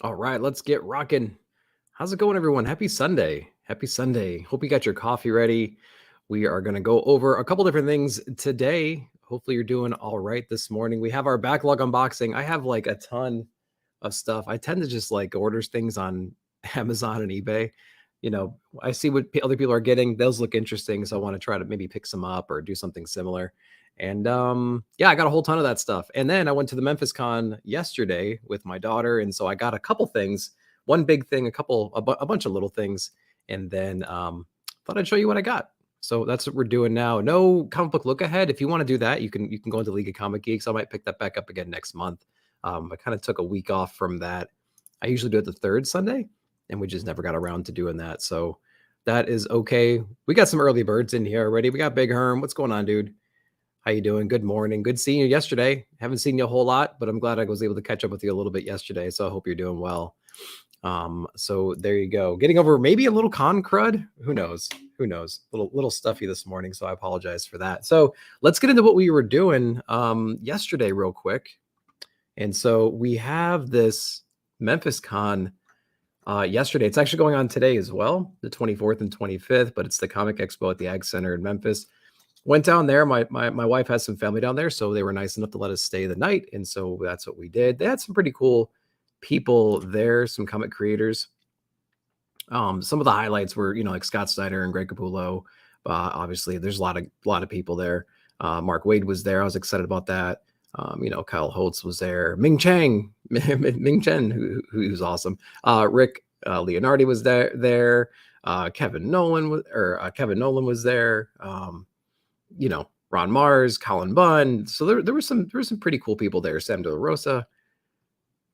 All right, let's get rocking. How's it going, everyone? Happy Sunday. Happy Sunday. Hope you got your coffee ready. We are going to go over a couple different things today. Hopefully, you're doing all right this morning. We have our backlog unboxing. I have like a ton of stuff. I tend to just like order things on Amazon and eBay. I see what other people are getting. Those look interesting. So I want to try to maybe pick some up or do something similar. And yeah, I got a whole ton of that stuff. And then I went to the Memphis Con yesterday with my daughter. And so I got a couple things, one big thing, a bunch of little things. And then thought I'd show you what I got. So that's what we're doing now. No comic book look ahead. If you want to do that, you can go into League of Comic Geeks. I might pick that back up again next month. I kind of took a week off from that. I usually do it the third Sunday, and we just never got around to doing that. So that is okay. We got some early birds in here already. We got Big Herm. What's going on, dude? How you doing? Good morning. Good seeing you yesterday. Haven't seen you a whole lot, but I'm glad I was able to catch up with you a little bit yesterday. So I hope you're doing well. So there you go. Getting over maybe a little con crud. Who knows? Who knows? Little stuffy this morning. So I apologize for that. So let's get into what we were doing yesterday real quick. And so we have this Memphis Con yesterday. It's actually going on today as well, the 24th and 25th, but it's the Comic Expo at the Ag Center in Memphis. Went down there. My wife has some family down there, so they were nice enough to let us stay the night. And so that's what we did. They had some pretty cool people there, some comic creators. Some of the highlights were, like Scott Snyder and Greg Capullo. Obviously, there's a lot of people there. Mark Waid was there. I was excited about that. Kyle Holtz was there. Ming Chen, who's awesome. Rick Leonardi was there. Kevin Nolan was there. Ron Mars, Colin Bunn. So there were some pretty cool people there. Sam De La Rosa,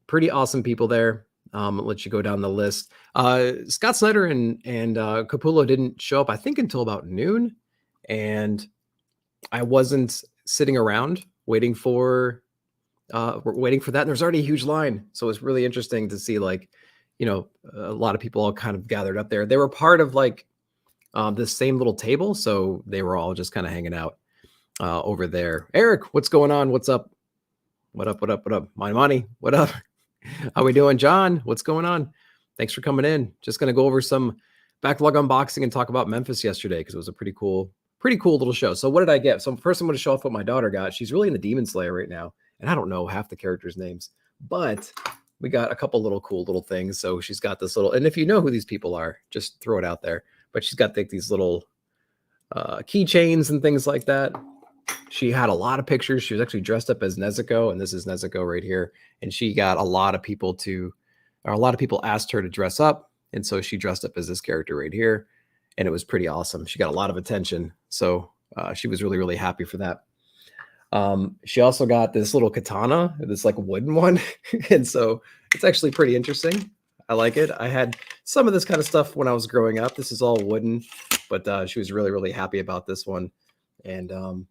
pretty awesome people there. I'll let you go down the list. Scott Snyder and Capullo didn't show up, I think, until about noon, and I wasn't sitting around waiting for that. And there's already a huge line, so it's really interesting to see a lot of people all kind of gathered up there. They were part of the same little table, so they were all just kind of hanging out over there. Eric, what's going on? What's up? What up? My money, what up? How we doing? John, what's going on? Thanks for coming in. Just going to go over some backlog unboxing and talk about Memphis yesterday, because it was a pretty cool little show. So what did I get? So first I'm going to show off what my daughter got. She's really in the Demon Slayer right now, and I don't know half the characters' names, but we got a couple cool little things. So she's got this little, and if you know who these people are, just throw it out there. But she's got these little keychains and things like that. She had a lot of pictures. She was actually dressed up as Nezuko, and this is Nezuko right here. And she got a lot of people asked her to dress up, and so she dressed up as this character right here, and it was pretty awesome. She got a lot of attention, so she was really, really happy for that. She also got this little katana, this wooden one, and so it's actually pretty interesting. I like it. I had some of this kind of stuff when I was growing up. This is all wooden, but she was really, really happy about this one. And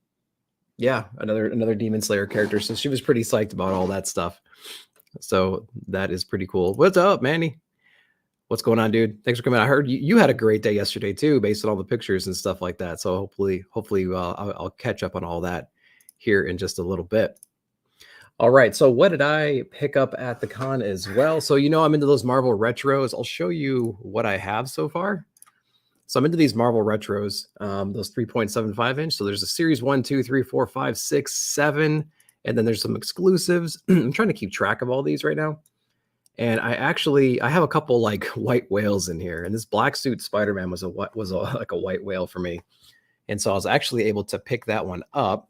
yeah, another Demon Slayer character. So she was pretty psyched about all that stuff. So that is pretty cool. What's up, Manny? What's going on, dude? Thanks for coming. I heard you had a great day yesterday too, based on all the pictures and stuff like that. So hopefully I'll catch up on all that here in just a little bit. All right, so what did I pick up at the con as well? So I'm into those Marvel retros. I'll show you what I have so far. So I'm into these Marvel retros, those 3.75 inch. So there's a series 1, 2, 3, 4, 5, 6, 7, and then there's some exclusives. I'm trying to keep track of all these right now. And I have a couple white whales in here, and this black suit Spider-Man was a white whale for me. And so I was actually able to pick that one up.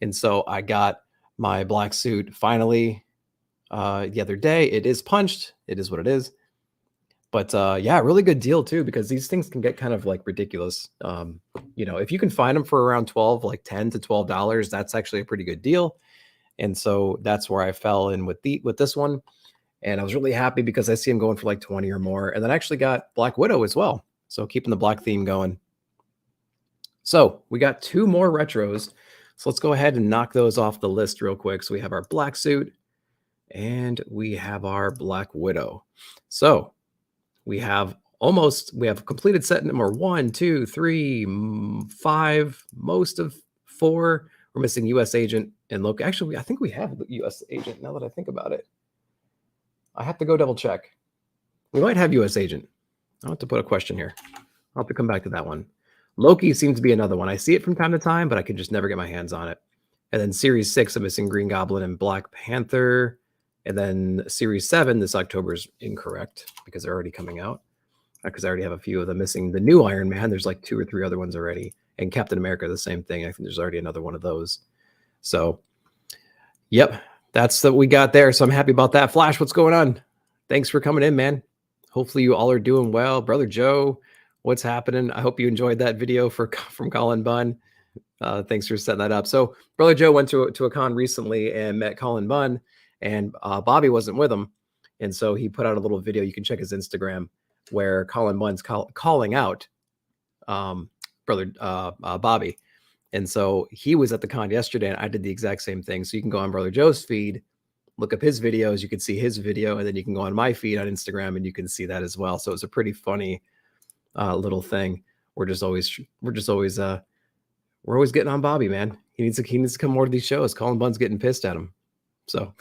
And so I got my black suit finally the other day. It is punched. It is what it is. But yeah, really good deal too, because these things can get kind of ridiculous. If you can find them for around $10 to $12, that's actually a pretty good deal. And so that's where I fell in with this one. And I was really happy because I see them going for 20 or more. And then I actually got Black Widow as well. So keeping the black theme going. So we got 2 more retros. So let's go ahead and knock those off the list real quick. So we have our black suit and we have our Black Widow. So we have completed set number 1, 2, 3, 5, most of 4. We're missing U.S. Agent and Logan. Actually, I think we have the U.S. Agent now that I think about it. I have to go double check. We might have U.S. Agent. I'll have to put a question here. I'll have to come back to that one. Loki seems to be another one. I see it from time to time, but I can just never get my hands on it. And then Series 6, I'm missing Green Goblin and Black Panther. And then Series 7, this October is incorrect because they're already coming out. Because I already have a few of them missing. The new Iron Man, there's like 2 or 3 other ones already. And Captain America, the same thing. I think there's already another one of those. So, yep, that's what we got there. So I'm happy about that. Flash, what's going on? Thanks for coming in, man. Hopefully you all are doing well. Brother Joe, what's happening? I hope you enjoyed that video from Colin Bunn. Thanks for setting that up. So Brother Joe went to a con recently and met Colin Bunn, and Bobby wasn't with him. And so he put out a little video. You can check his Instagram where Colin Bunn's calling out Brother Bobby. And so he was at the con yesterday, and I did the exact same thing. So you can go on Brother Joe's feed, look up his videos. You can see his video, and then you can go on my feed on Instagram, and you can see that as well. So it's a pretty funny little thing. We're always getting on Bobby, man. He needs to come more to these shows. Colin Bunn's getting pissed at him. So,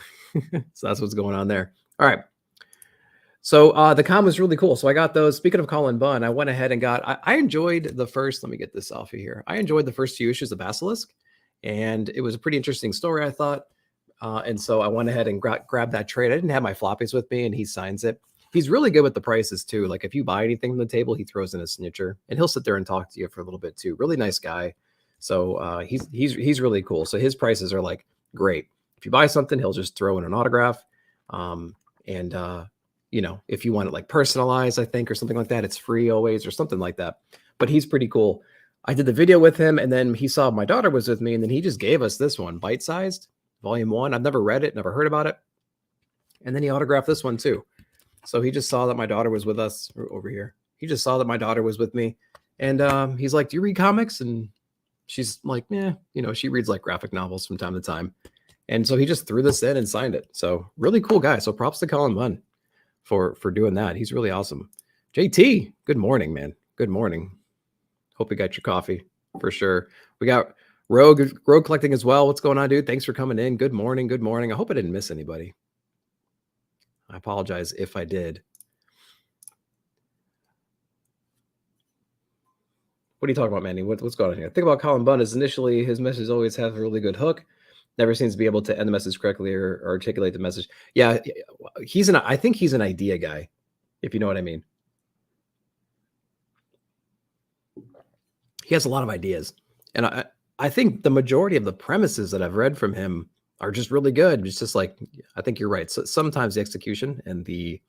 so that's what's going on there. All right. So the con was really cool. So I got those. Speaking of Colin Bunn, I went ahead and I enjoyed the first, let me get this off of here. I enjoyed the first few issues of Basilisk, and it was a pretty interesting story, I thought. And so I went ahead and grabbed that trade. I didn't have my floppies with me, and he signs it. He's really good with the prices too. Like if you buy anything from the table, he throws in a snitcher, and he'll sit there and talk to you for a little bit too. Really nice guy. So he's really cool. So his prices are like great. If you buy something, he'll just throw in an autograph. You know, if you want it like personalized, I think, or something like that, it's free always or something like that. But he's pretty cool. I did the video with him, and then he saw my daughter was with me, and then he just gave us this one, bite-sized, volume 1. I've never read it, never heard about it. And then he autographed this one too. So he just saw that my daughter was with us over here. He just saw that my daughter was with me. And he's like, do you read comics? And she's like, yeah, you know, she reads like graphic novels from time to time. And so he just threw this in and signed it. So really cool guy. So props to Colin Bunn for doing that. He's really awesome. JT, good morning, man. Good morning. Hope you got your coffee for sure. We got Rogue collecting as well. What's going on, dude? Thanks for coming in. Good morning. Good morning. I hope I didn't miss anybody. I apologize if I did. What are you talking about, Manny? What's going on here? Think about Colin Bunn is initially his messages always have a really good hook. Never seems to be able to end the message correctly or articulate the message. Yeah, I think he's an idea guy, if you know what I mean. He has a lot of ideas. And I think the majority of the premises that I've read from him are just really good. It's just like, I think you're right. So sometimes the execution and the,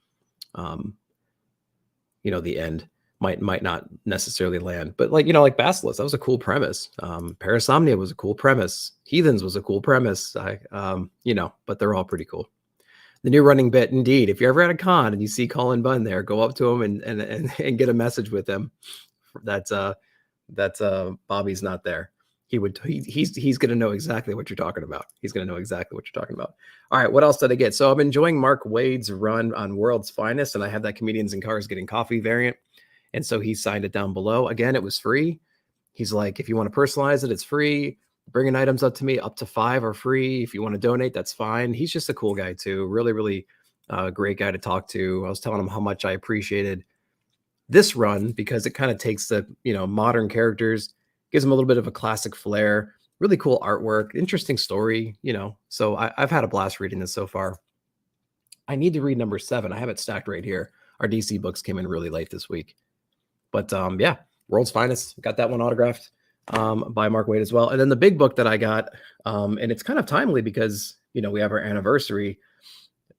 the end might not necessarily land, but like, like Basilisk, that was a cool premise. Parasomnia was a cool premise. Heathens was a cool premise. But they're all pretty cool. The new running bit, indeed. If you're ever at a con and you see Colin Bunn there, go up to him and get a message with him. That's Bobby's not there. He's going to know exactly what you're talking about. He's going to know exactly what you're talking about. All right, what else did I get? So I'm enjoying Mark Waid's run on World's Finest, and I have that Comedians in Cars Getting Coffee variant. And so he signed it down below. Again, it was free. He's like, if you want to personalize it, it's free. Bringing items up to me, up to 5 are free. If you want to donate, that's fine. He's just a cool guy too. Really, really great guy to talk to. I was telling him how much I appreciated this run because it kind of takes the, modern characters, gives them a little bit of a classic flair, really cool artwork, interesting story, So I've had a blast reading this so far. I need to read number 7. I have it stacked right here. Our DC books came in really late this week. But yeah, World's Finest. Got that one autographed by Mark Waid as well. And then the big book that I got, and it's kind of timely because, we have our anniversary.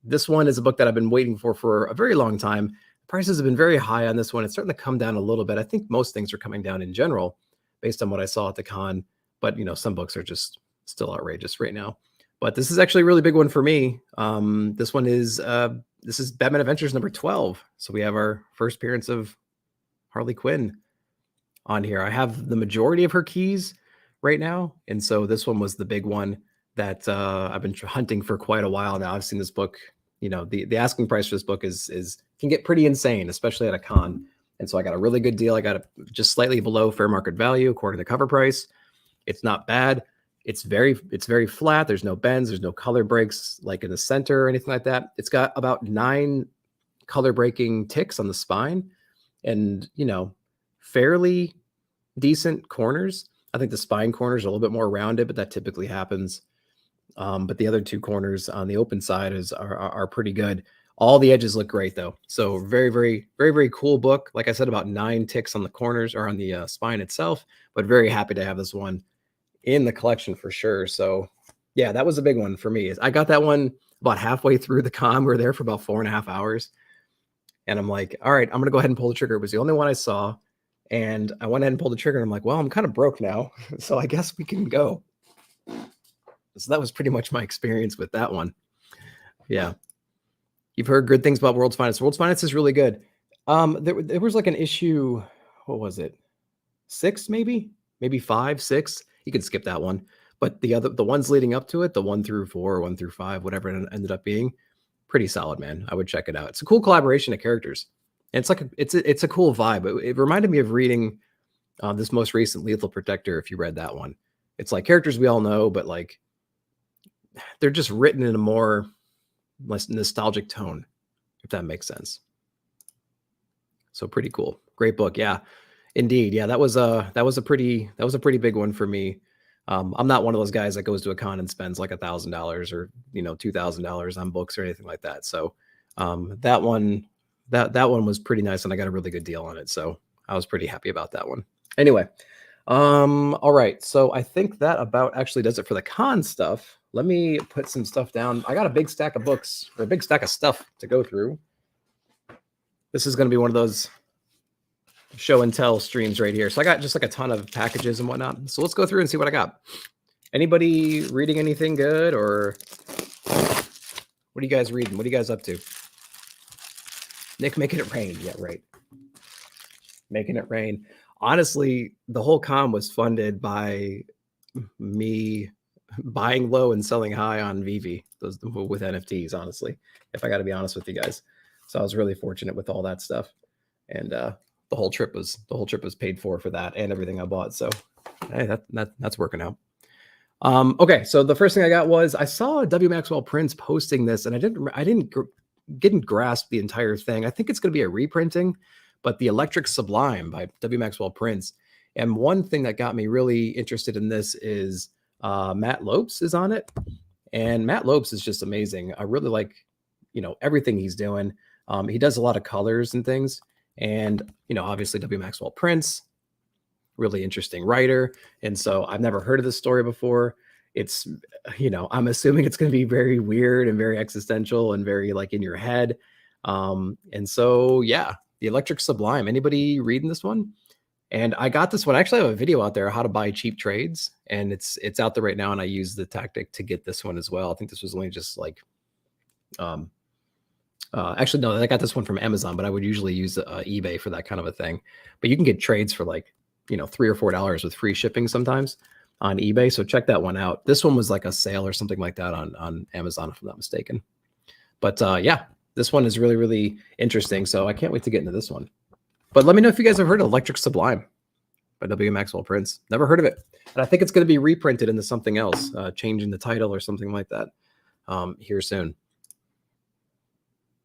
This one is a book that I've been waiting for a very long time. Prices have been very high on this one. It's starting to come down a little bit. I think most things are coming down in general based on what I saw at the con. But, some books are just still outrageous right now. But this is actually a really big one for me. This one is Batman Adventures number 12. So we have our first appearance of Harley Quinn on here. I have the majority of her keys right now. And so this one was the big one that I've been hunting for quite a while now. I've seen this book, the asking price for this book can get pretty insane, especially at a con. And so I got a really good deal. I got it just slightly below fair market value according to cover price. It's not bad. It's very flat. There's no bends. There's no color breaks like in the center or anything like that. It's got about 9 color breaking ticks on the spine, and fairly decent corners. I think the spine corners are a little bit more rounded, but that typically happens. But the other 2 corners on the open side are pretty good. All the edges look great though. So very, very, very, very cool book. Like I said, about 9 ticks on the corners or on the spine itself, but very happy to have this one in the collection for sure. So yeah, that was a big one for me. I got that one about halfway through the con. We were there for about 4.5 hours. And I'm like, all right, I'm going to go ahead and pull the trigger. It was the only one I saw. And I went ahead and pulled the trigger. And I'm like, well, I'm kind of broke now. So I guess we can go. So that was pretty much my experience with that one. Yeah. You've heard good things about World's Finest. World's Finest is really good. There was like an issue, what was it? 6, maybe 5, 6. You can skip that one. But the ones leading up to it, the 1 through 4, 1 through 5, whatever it ended up being, pretty solid, man. I would check it out. It's a cool collaboration of characters. And it's like it's a cool vibe. It reminded me of reading this most recent Lethal Protector, if you read that one. It's like characters we all know, but like they're just written in a more less nostalgic tone, if that makes sense. So pretty cool. Great book. Yeah, indeed. Yeah, that was a pretty big one for me. I'm not one of those guys that goes to a con and spends like $1,000 or $2,000 on books or anything like that. So that one was pretty nice, and I got a really good deal on it. So I was pretty happy about that one. Anyway, all right. So I think that about actually does it for the con stuff. Let me put some stuff down. I got a big stack of books, or a big stack of stuff to go through. This is going to be one of those show and tell streams right here. So I got just like a ton of packages and whatnot. So let's go through and see what I got. Anybody reading anything good, or what are you guys reading? What are you guys up to? Nick making it rain. Yeah, right. Making it rain. Honestly, the whole con was funded by me buying low and selling high on VV, those with NFTs, honestly, if I got to be honest with you guys. So I was really fortunate with all that stuff. And the whole trip was paid for that and everything I bought. So hey, that's working out. Okay, so the first thing I got was I saw W. Maxwell Prince posting this, and I didn't grasp the entire thing. I think it's going to be a reprinting, but the Electric Sublime by W. Maxwell Prince. And one thing that got me really interested in this is Matt Lopes is on it, and Matt Lopes is just amazing. I really like everything he's doing. He does a lot of colors and things, and obviously W. Maxwell Prince, really interesting writer. And so I've never heard of this story before. It's I'm assuming it's going to be very weird and very existential and very like in your head. And so yeah, the Electric Sublime. Anybody reading this one? And I got this one. I actually have a video out there, how to buy cheap trades, and it's out there right now. And I use the tactic to get this one as well. I think this was only just like, actually, no, I got this one from Amazon, but I would usually use eBay for that kind of a thing. But you can get trades for like, $3 or $4 with free shipping sometimes on eBay. So check that one out. This one was like a sale or something like that on Amazon, if I'm not mistaken. But yeah, this one is really, really interesting. So I can't wait to get into this one. But let me know if you guys have heard of Electric Sublime by W. Maxwell Prince. Never heard of it. And I think it's going to be reprinted into something else, changing the title or something like that here soon.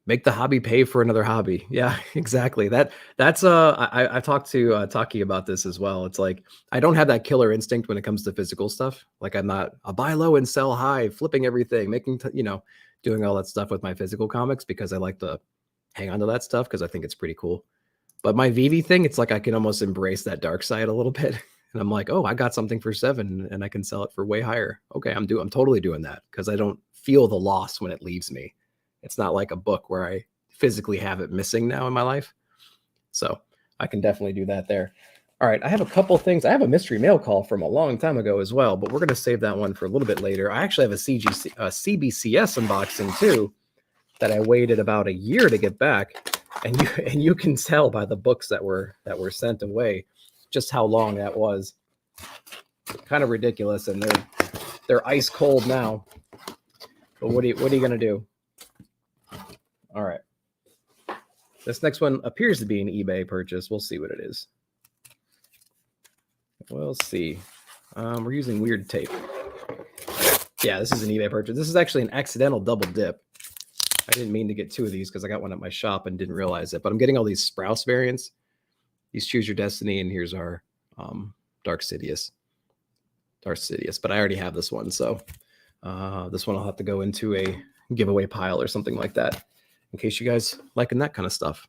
Make the hobby pay for another hobby. Yeah, exactly. That's I've talked to Taki about this as well. It's like I don't have that killer instinct when it comes to physical stuff. Like I'm not a buy low and sell high, flipping everything, making doing all that stuff with my physical comics, because I like to hang on to that stuff because I think it's pretty cool. But my VV thing, it's like I can almost embrace that dark side a little bit. And I'm like, oh, I got something for $7 and I can sell it for way higher. Okay, I'm totally doing that because I don't feel the loss when it leaves me. It's not like a book where I physically have it missing now in my life. So I can definitely do that there. All right, I have a couple things. I have a mystery mail call from a long time ago as well, but we're going to save that one for a little bit later. I actually have a CBCS unboxing too that I waited about a year to get back. And you can tell by the books that were sent away just how long that was. Kind of ridiculous, and they're ice cold now. But what are you going to do? All right. This next one appears to be an eBay purchase. We'll see what it is. We'll see. We're using weird tape. Yeah, this is an eBay purchase. This is actually an accidental double dip. I didn't mean to get 2 of these because I got one at my shop and didn't realize it. But I'm getting all these Sprouse variants. These Choose Your Destiny, and here's our Dark Sidious. But I already have this one, so this one I'll have to go into a giveaway pile or something like that, in case you guys liking that kind of stuff.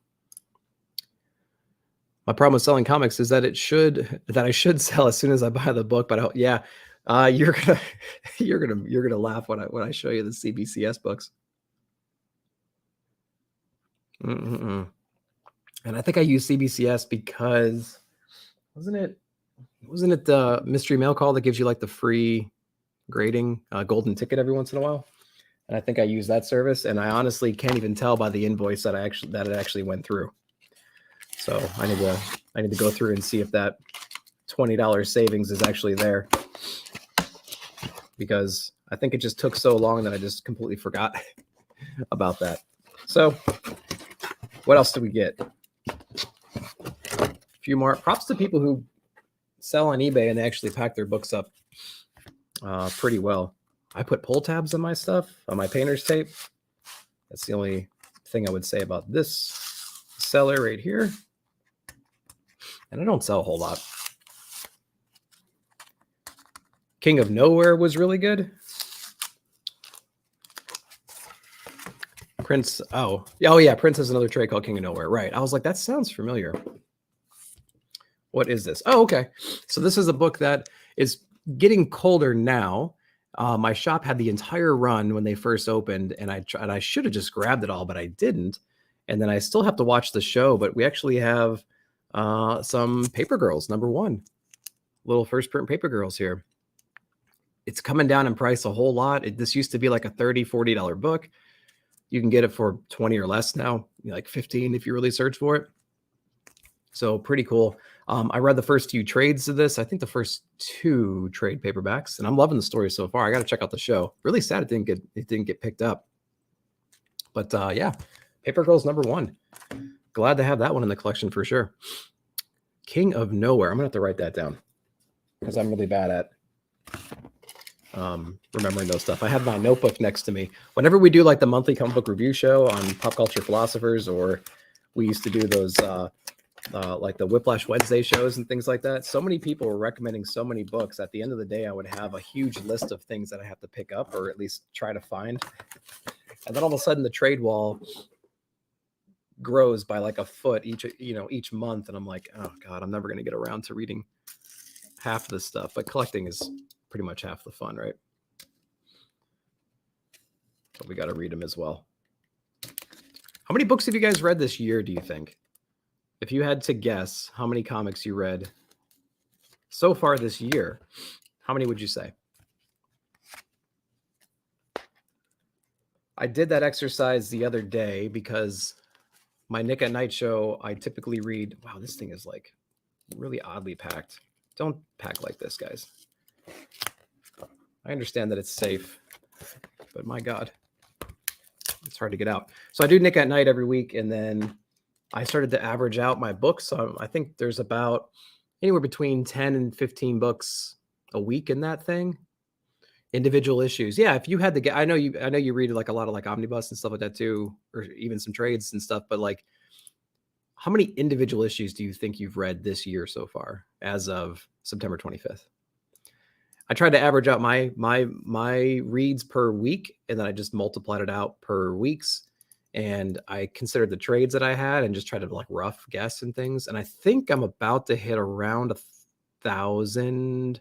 My problem with selling comics is that I should sell as soon as I buy the book. But you're gonna laugh when I show you the CBCS books. And I think I use CBCS because wasn't it the mystery mail call that gives you like the free grading golden ticket every once in a while? And I think I use that service, and I honestly can't even tell by the invoice that it actually went through. So I need to go through and see if that $20 savings is actually there, because I think it just took so long that I just completely forgot about that. So what else do we get? A few more props to people who sell on eBay and they actually pack their books up pretty well. I put pull tabs on my stuff, on my painter's tape. That's the only thing I would say about this seller right here. And I don't sell a whole lot. King of Nowhere was really good. Prince, oh yeah, Prince has another trade called King of Nowhere, right? I was like, that sounds familiar. What is this? Oh, okay. So this is a book that is getting colder now. My shop had the entire run when they first opened, and I should have just grabbed it all, but I didn't. And then I still have to watch the show, but we actually have some Paper Girls, #1. Little first print Paper Girls here. It's coming down in price a whole lot. This used to be like a $30, $40 book. You can get it for 20 or less now, like 15 if you really search for it. So pretty cool. I read the first few trades of this. I think the first 2 trade paperbacks, and I'm loving the story so far. I got to check out the show. Really sad it didn't get picked up. But yeah, Paper Girls #1. Glad to have that one in the collection for sure. King of Nowhere. I'm gonna have to write that down because I'm really bad at remembering those stuff. I have my notebook next to me. Whenever we do like the monthly comic book review show on Pop Culture Philosophers, or we used to do those like the Whiplash Wednesday shows and things like that. So many people were recommending so many books. At the end of the day, I would have a huge list of things that I have to pick up or at least try to find. And then all of a sudden the trade wall grows by like a foot each month. And I'm like, oh God, I'm never going to get around to reading half of this stuff. But collecting is pretty much half the fun, right? But we got to read them as well. How many books have you guys read this year, do you think? If you had to guess how many comics you read so far this year, how many would you say? I did that exercise the other day because my Nick at Night show, I typically read, wow, this thing is like really oddly packed. Don't pack like this, guys. I understand that it's safe, but my God, it's hard to get out. So I do Nick at Night every week, and then I started to average out my books. So I think there's about anywhere between 10 and 15 books a week in that thing. Individual issues. Yeah, if you had to get, I know you read like a lot of like omnibus and stuff like that too, or even some trades and stuff, but like how many individual issues do you think you've read this year so far as of September 25th? I tried to average out my reads per week, and then I just multiplied it out per weeks. And I considered the trades that I had and just tried to like rough guess and things. And I think I'm about to hit around 1,000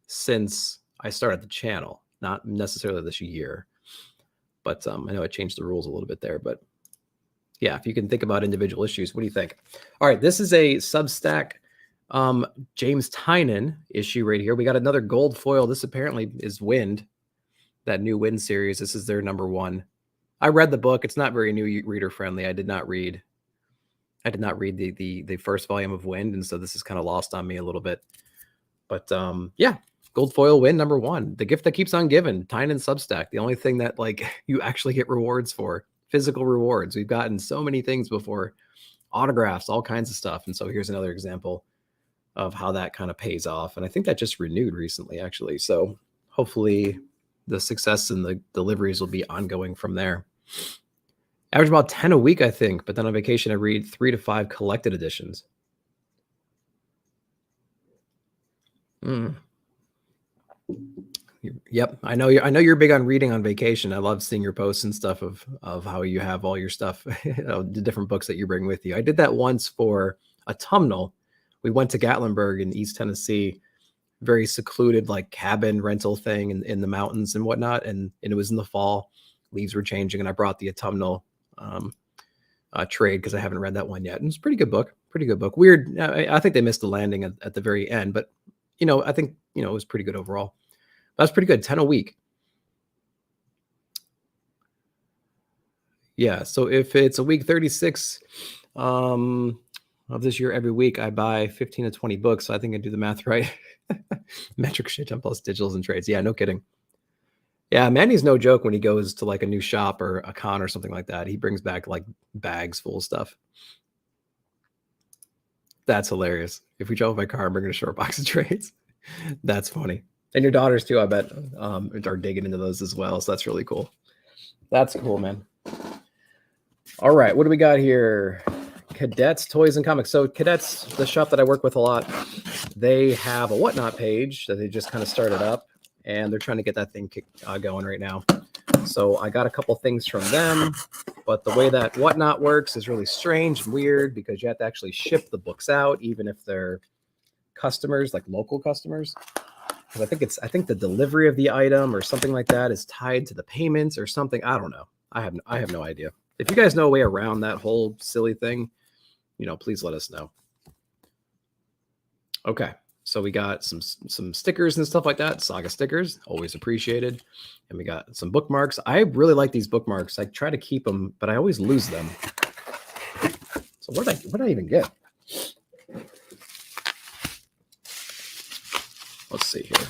since I started the channel, not necessarily this year, but I know I changed the rules a little bit there. But yeah, if you can think about individual issues, what do you think? All right, this is a Substack James Tynion issue right here. We got another gold foil. This apparently is Wind, that new Wind series. This is their #1. I read the book. It's not very new reader friendly. I did not read the first volume of Wind, and so this is kind of lost on me a little bit. But yeah, gold foil Wind #1. The gift that keeps on giving. Tynion Substack. The only thing that like you actually get rewards for, physical rewards. We've gotten so many things before, autographs, all kinds of stuff. And so here's another example of how that kind of pays off. And I think that just renewed recently, actually. So hopefully the success and the deliveries will be ongoing from there. Average about 10 a week, I think, but then on vacation I read 3 to 5 collected editions. Yep, I know you're big on reading on vacation. I love seeing your posts and stuff of how you have all your stuff, the different books that you bring with you. I did that once for autumnal. We went to Gatlinburg in East Tennessee, very secluded like cabin rental thing in the mountains and whatnot, and it was in the fall. Leaves were changing, and I brought the autumnal trade because I haven't read that one yet. And it's a pretty good book. Weird. I think they missed the landing at the very end, but I think it was pretty good overall. That's pretty good. 10 a week. Yeah. So if it's a week 36 of this year, every week I buy 15 to 20 books. So I think I do the math right. Metric shit ton plus digitals and trades. Yeah, no kidding. Yeah, Manny's no joke when he goes to like a new shop or a con or something like that. He brings back like bags full of stuff. That's hilarious. If we drove my car and bring a short box of trades, that's funny. And your daughters too, I bet, are digging into those as well. So that's really cool. That's cool, man. All right, what do we got here? Cadets, Toys, and Comics. So Cadets, the shop that I work with a lot, they have a Whatnot page that they just kind of started up, and they're trying to get that thing going right now. So I got a couple things from them, but the way that Whatnot works is really strange and weird because you have to actually ship the books out, even if they're customers, like local customers. Because I think the delivery of the item or something like that is tied to the payments or something. I don't know. I have no idea. If you guys know a way around that whole silly thing, please let us know. Okay, so we got some stickers and stuff like that. Saga stickers, always appreciated. And we got some bookmarks. I really like these bookmarks. I try to keep them, but I always lose them. So what did I even get? Let's see here.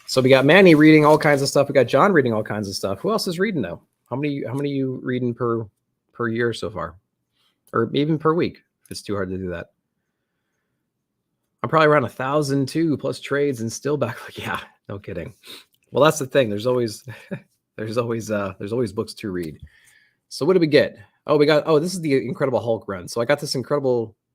So we got Manny reading all kinds of stuff. We got John reading all kinds of stuff. Who else is reading now? How many you reading per year so far? Or even per week, if it's too hard to do that. I'm probably around 1,000 too, plus trades and still backlog. Yeah, no kidding. Well, that's the thing. There's always books to read. So what did we get? This is the Incredible Hulk run. So I got this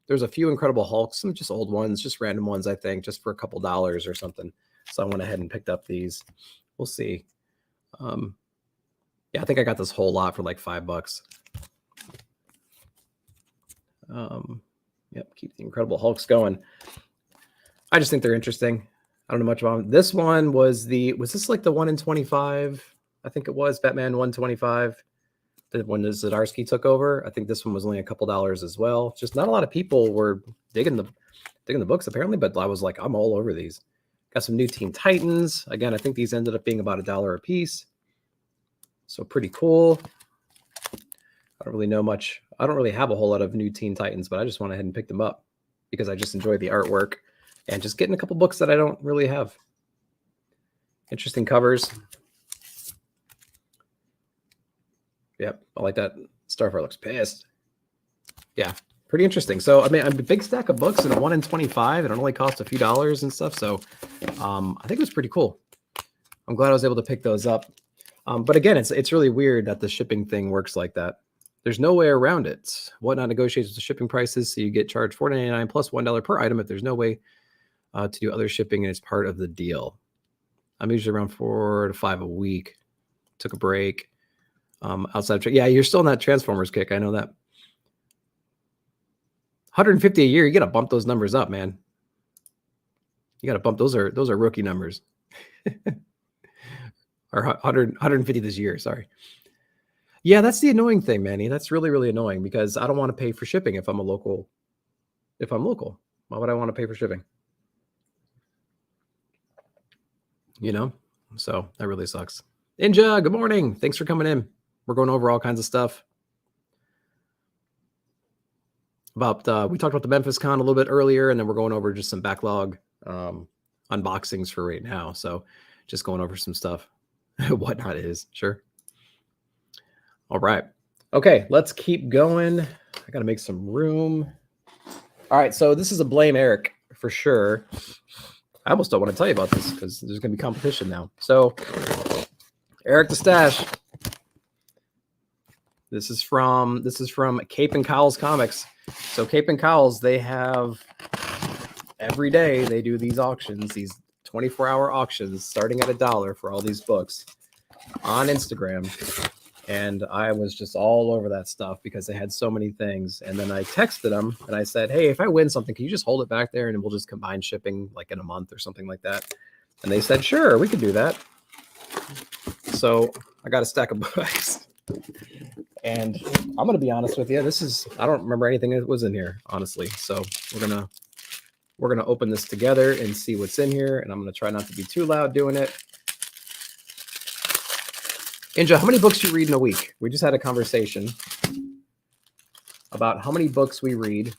there's a few Incredible Hulks, some just old ones, just random ones, I think, just for a couple dollars or something. So I went ahead and picked up these. We'll see. Yeah, I think I got this whole lot for like $5. Yep, keep the Incredible Hulks going. I just think they're interesting. I don't know much about them. This one was this like the 1 in 25? I think it was Batman 125. When Zdarsky took over, I think this one was only a couple dollars as well. Just not a lot of people were digging the books apparently, but I was like, I'm all over these. Got some new Teen Titans. Again, I think these ended up being about $1 a piece. So pretty cool. I don't really know much. I don't really have a whole lot of new Teen Titans, but I just went ahead and picked them up because I just enjoy the artwork and just getting a couple books that I don't really have. Interesting covers. Yep, I like that. Starfire looks pissed. Yeah, pretty interesting. So, I mean, a big stack of books and a 1 in 25, and it only cost a few dollars and stuff. So, I think it was pretty cool. I'm glad I was able to pick those up. But again, it's really weird that the shipping thing works like that. There's no way around it. Whatnot negotiates with the shipping prices, so you get charged $4.99 plus $1 per item if there's no way to do other shipping, and it's part of the deal. I'm usually around 4 to 5 a week. Took a break. Outside of, yeah, you're still in that Transformers kick. I know that. 150 a year, you got to bump those numbers up, man. You got to bump those are rookie numbers. Or 150 this year, sorry. Yeah, that's the annoying thing, Manny. That's really, really annoying because I don't want to pay for shipping if I'm local. Why would I want to pay for shipping? So that really sucks. Ninja, good morning. Thanks for coming in. We're going over all kinds of stuff. We talked about the Memphis con a little bit earlier, and then we're going over just some backlog unboxings for right now. So just going over some stuff. Whatnot is, sure. All right. Okay, let's keep going. I got to make some room. All right, so this is a Blame Eric for sure. I almost don't want to tell you about this because there's going to be competition now. So, Eric the Stash. This is from Cape and Cowles Comics. So Cape and Cowles, they have every day they do these auctions, these 24-hour auctions, starting at $1 for all these books on Instagram. And I was just all over that stuff because they had so many things. And then I texted them and I said, hey, if I win something, can you just hold it back there and we'll just combine shipping like in a month or something like that? And they said, sure, we could do that. So I got a stack of books. And I'm going to be honest with you. I don't remember anything that was in here, honestly. So we're going to open this together and see what's in here. And I'm going to try not to be too loud doing it. Inja, how many books you read in a week? We just had a conversation about how many books we read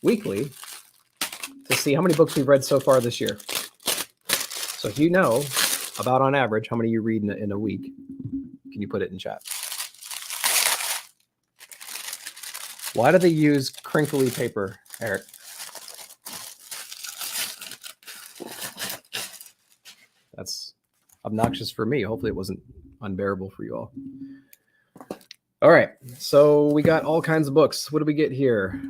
weekly to see how many books we've read so far this year. So if you know about on average how many you read in a week, can you put it in chat? Why do they use crinkly paper, Eric? That's obnoxious for me. Hopefully it wasn't unbearable for you all. All right. So we got all kinds of books. What do we get here?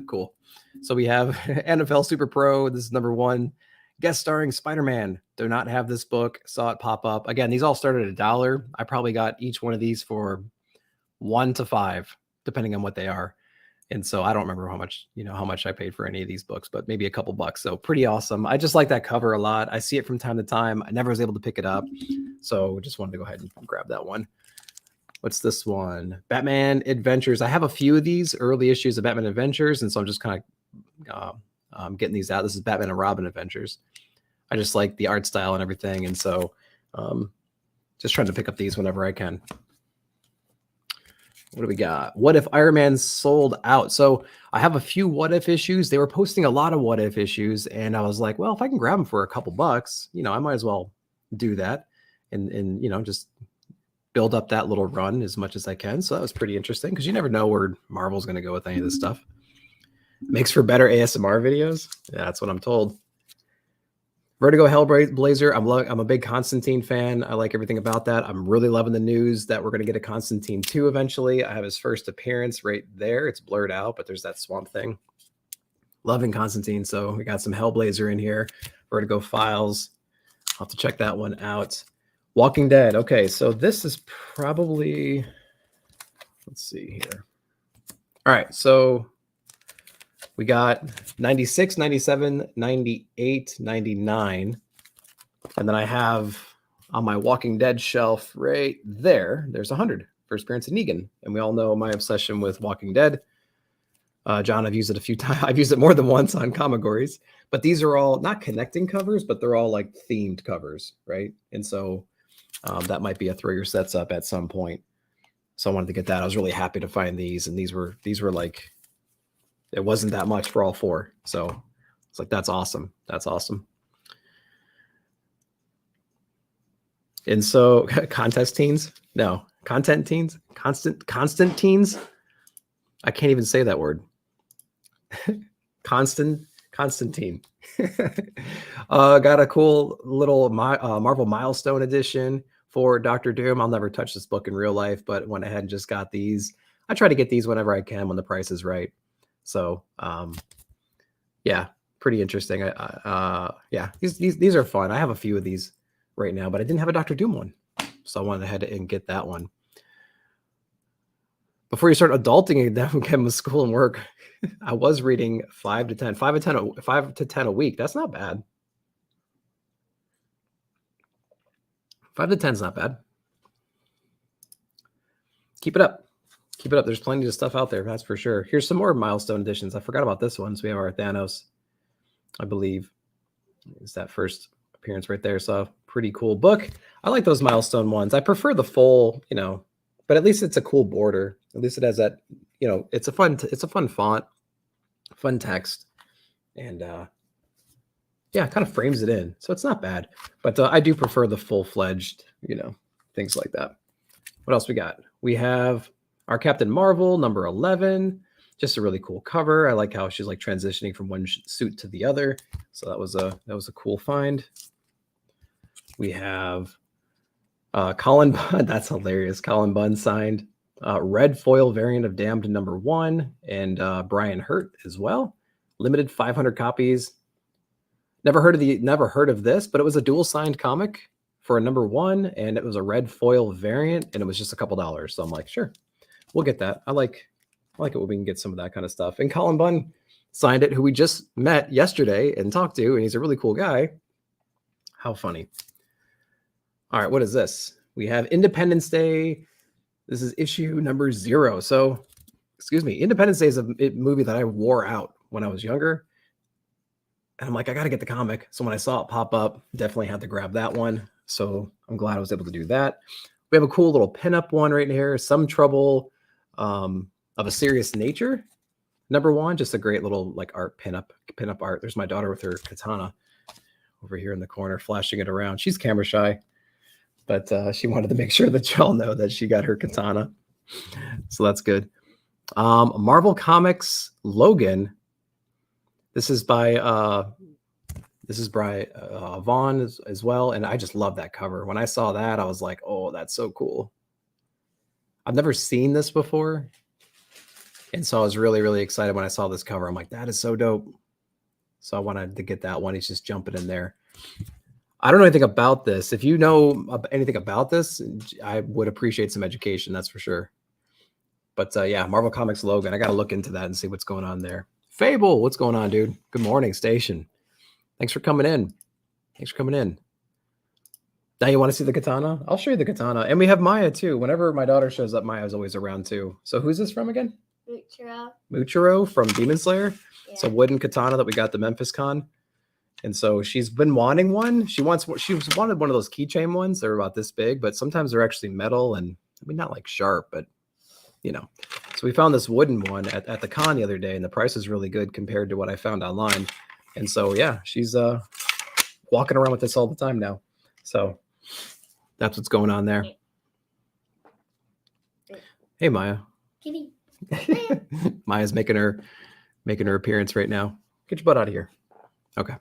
Cool. So we have NFL Super Pro. This is number 1. Guest starring Spider-Man. Do not have this book. Saw it pop up. Again, these all started at $1. I probably got each one of these for $1 to $5, depending on what they are. And so I don't remember how much I paid for any of these books, but maybe a couple bucks. So pretty awesome. I just like that cover a lot. I see it from time to time. I never was able to pick it up. So just wanted to go ahead and grab that one. What's this one? Batman Adventures. I have a few of these early issues of Batman Adventures. And so I'm just kind of getting these out. This is Batman and Robin Adventures. I just like the art style and everything. And so just trying to pick up these whenever I can. What do we got? What if Iron Man sold out? So I have a few what if issues. They were posting a lot of what if issues. And I was like, well, if I can grab them for a couple bucks, I might as well do that and just build up that little run as much as I can. So that was pretty interesting because you never know where Marvel's going to go with any of this stuff. Makes for better ASMR videos. Yeah, that's what I'm told. Vertigo Hellblazer. I'm a big Constantine fan. I like everything about that. I'm really loving the news that we're going to get a Constantine 2 eventually. I have his first appearance right there. It's blurred out, but there's that swamp thing. Loving Constantine. So we got some Hellblazer in here. Vertigo Files. I'll have to check that one out. Walking Dead. Okay, so this is probably, let's see here. All right, so we got 96, 97, 98, 99. And then I have on my Walking Dead shelf right there, there's 100. First appearance of Negan. And we all know my obsession with Walking Dead. John, I've used it a few times. I've used it more than once on Comigories. But these are all not connecting covers, but they're all like themed covers, right? And so that might be a throw your sets up at some point. So I wanted to get that. I was really happy to find these. And these were like, it wasn't that much for all 4. So it's like, that's awesome. That's awesome. And so contest teens? No. Content teens? Constant teens? I can't even say that word. Constantine. Got a cool little Marvel Milestone edition for Dr. Doom. I'll never touch this book in real life, but went ahead and just got these. I try to get these whenever I can when the price is right. So, yeah, pretty interesting. Yeah, these are fun. I have a few of these right now, but I didn't have a Dr. Doom one. So I went ahead and get that one. Before you start adulting again with school and work, I was reading 5 to 10 a week. That's not bad. 5 to 10 is not bad. Keep it up. Keep it up. There's plenty of stuff out there. That's for sure. Here's some more Milestone editions. I forgot about this one. So we have our Thanos, I believe. Is that first appearance right there. So pretty cool book. I like those Milestone ones. I prefer the full, but at least it's a cool border. At least it has that, it's a fun font, fun text, and yeah, it kind of frames it in. So it's not bad, but I do prefer the full-fledged, things like that. What else we got? We have our Captain Marvel, number 11. Just a really cool cover. I like how she's like transitioning from one suit to the other. So that was a cool find. We have Colin Bunn. That's hilarious. Colin Bunn signed red foil variant of Damned #1 and Brian Hurt as well. Limited 500 copies. Never heard of this, but it was a dual signed comic for a #1, and it was a red foil variant, and it was just a couple dollars. So I'm like, sure, we'll get that. I like it when we can get some of that kind of stuff. And Colin Bunn signed it, who we just met yesterday and talked to, and he's a really cool guy. How funny. All right, what is this? We have Independence Day. This is issue #0. So, excuse me, Independence Day is a movie that I wore out when I was younger. And I'm like, I got to get the comic. So when I saw it pop up, definitely had to grab that one. So I'm glad I was able to do that. We have a cool little pinup one right here. Some Trouble of a Serious Nature. #1, just a great little like art pinup art. There's my daughter with her katana over here in the corner, flashing it around. She's camera shy, but she wanted to make sure that y'all know that she got her katana. So that's good. Marvel Comics Logan. This is by Vaughn as well, and I just love that cover. When I saw that, I was like, "Oh, that's so cool." I've never seen this before, and so I was really, really excited when I saw this cover. I'm like, "That is so dope." So I wanted to get that one. He's just jumping in there. I don't know anything about this. If you know anything about this, I would appreciate some education. That's for sure. But yeah, Marvel Comics Logan. I got to look into that and see what's going on there. Fable, what's going on, dude? Good morning, Station. Thanks for coming in. Now you want to see the katana? I'll show you the katana. And we have Maya too. Whenever my daughter shows up, Maya's always around too. So who's this from again? Muchiro from Demon Slayer. Yeah. It's a wooden katana that we got the Memphis Con. And so she's been wanting one. She wanted one of those keychain ones. They're about this big, but sometimes they're actually metal and I mean, not like sharp, but you know. So we found this wooden one at the con the other day, and the price is really good compared to what I found online. And so, yeah, she's walking around with this all the time now. So that's what's going on there. Hey, Maya. Kitty. Maya's making her appearance right now. Get your butt out of here. Okay.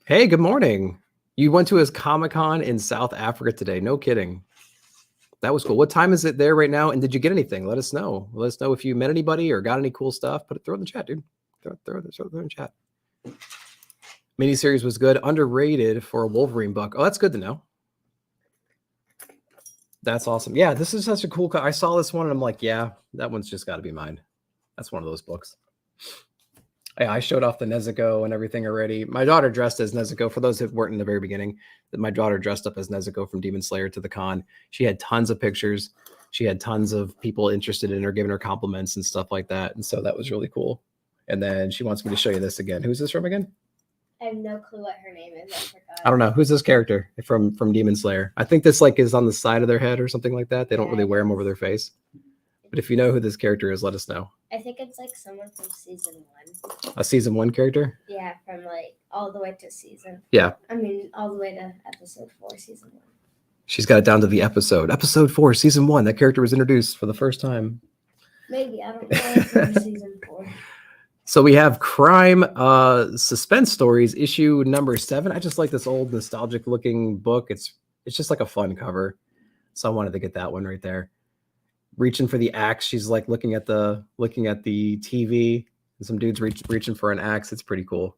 Hey, good morning. You went to his Comic-Con in South Africa today. No kidding. That was cool. What time is it there right now? And did you get anything? Let us know. Let us know if you met anybody or got any cool stuff. Throw it in the chat, dude. Throw it in the chat. Miniseries was good. Underrated for a Wolverine book. Oh, that's good to know. That's awesome. Yeah, this is such a cool. I saw this one and I'm like, yeah, that one's just got to be mine. That's one of those books. Yeah, I showed off the Nezuko and everything already. My daughter dressed as Nezuko. For those that weren't in the very beginning, my daughter dressed up as Nezuko from Demon Slayer to the con. She had tons of pictures. She had tons of people interested in her, giving her compliments and stuff like that. And so that was really cool. And then she wants me to show you this again. Who's this from again? I have no clue what her name is. I forgot. I don't know. Who's this character from Demon Slayer? I think this like is on the side of their head or something like that. They don't really wear them over their face. But if you know who this character is, let us know. I think it's like someone from season 1. A season 1 character? Yeah, from like all the way to season. Yeah. I mean, all the way to episode 4, season 1. She's got it down to the episode 4, season 1. That character was introduced for the first time. Maybe. I don't know. It's from season 4. So we have Crime Suspense Stories, issue #7. I just like this old nostalgic looking book. It's just like a fun cover. So I wanted to get that one right there. Reaching for the axe. She's like looking at the TV, and some dudes reaching for an axe. It's pretty cool.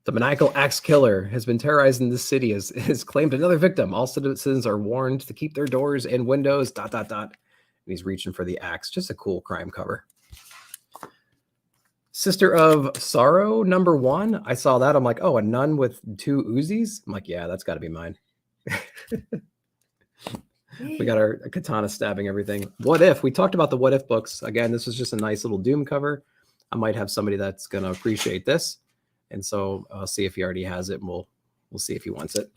The maniacal axe killer has been terrorizing this city, has claimed another victim. All citizens are warned to keep their doors and windows, ... And he's reaching for the axe. Just a cool crime cover. Sister of Sorrow, #1. I saw that. I'm like, oh, a nun with 2 Uzis? I'm like, yeah, that's got to be mine. We got our katana stabbing everything. What If? We talked about the What If books. Again, this is just a nice little Doom cover. I might have somebody that's going to appreciate this. And so I'll see if he already has it, and we'll see if he wants it.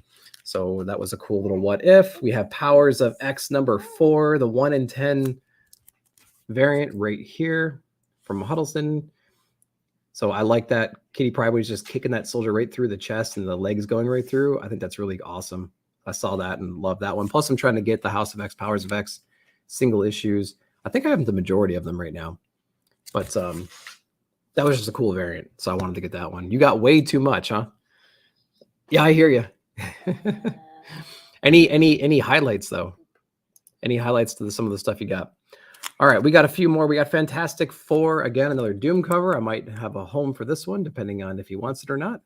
So that was a cool little What If. We have Powers of X #4, the 1 in 10 variant right here from Huddleston. So I like that Kitty Pryde was just kicking that soldier right through the chest and the legs going right through. I think that's really awesome. I saw that and loved that one. Plus, I'm trying to get the House of X, Powers of X single issues. I think I have the majority of them right now, but that was just a cool variant, so I wanted to get that one. You got way too much, huh? Yeah, I hear you. Any highlights though? Any highlights to some of the stuff you got? All right, we got a few more. We got Fantastic Four, again, another Doom cover. I might have a home for this one, depending on if he wants it or not.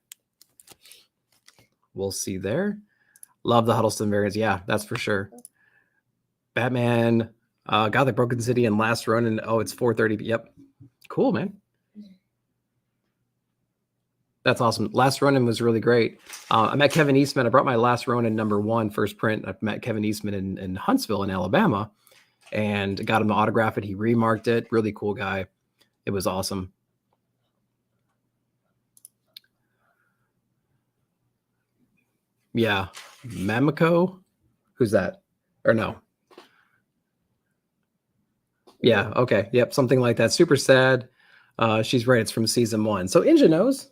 We'll see there. Love the Huddleston variants. Yeah, that's for sure. Batman, Gothic Broken City, and Last Run. And oh, it's 430. Yep. Cool, man. That's awesome. Last Ronin was really great. I met Kevin Eastman. I brought my Last Ronin #1 first print. I met Kevin Eastman in Huntsville in Alabama and got him to autograph it. He remarked it. Really cool guy. It was awesome. Yeah. Mamiko? Who's that? Or no? Yeah. Okay. Yep. Something like that. Super sad. She's right. It's from season 1. So Inja knows.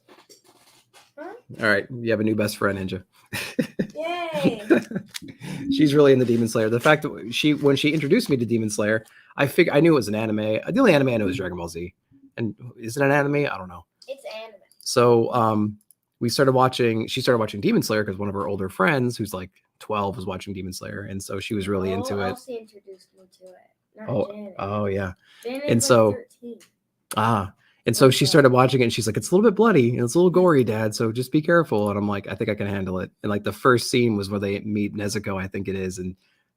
All right, you have a new best friend, Ninja. Yay! She's really in the Demon Slayer. The fact that when she introduced me to Demon Slayer, I knew it was an anime. The only anime I know is Dragon Ball Z. And is it an anime? I don't know. It's anime. So she started watching Demon Slayer because one of her older friends, who's like 12, was watching Demon Slayer, and so she was really into it. Elsie introduced me to it. Not Janet. Oh yeah. Janet's And so 13. And so she started watching it and she's like, it's a little bit bloody and it's a little gory, Dad. So just be careful. And I'm like, I think I can handle it. And like the first scene was where they meet Nezuko, I think it is. And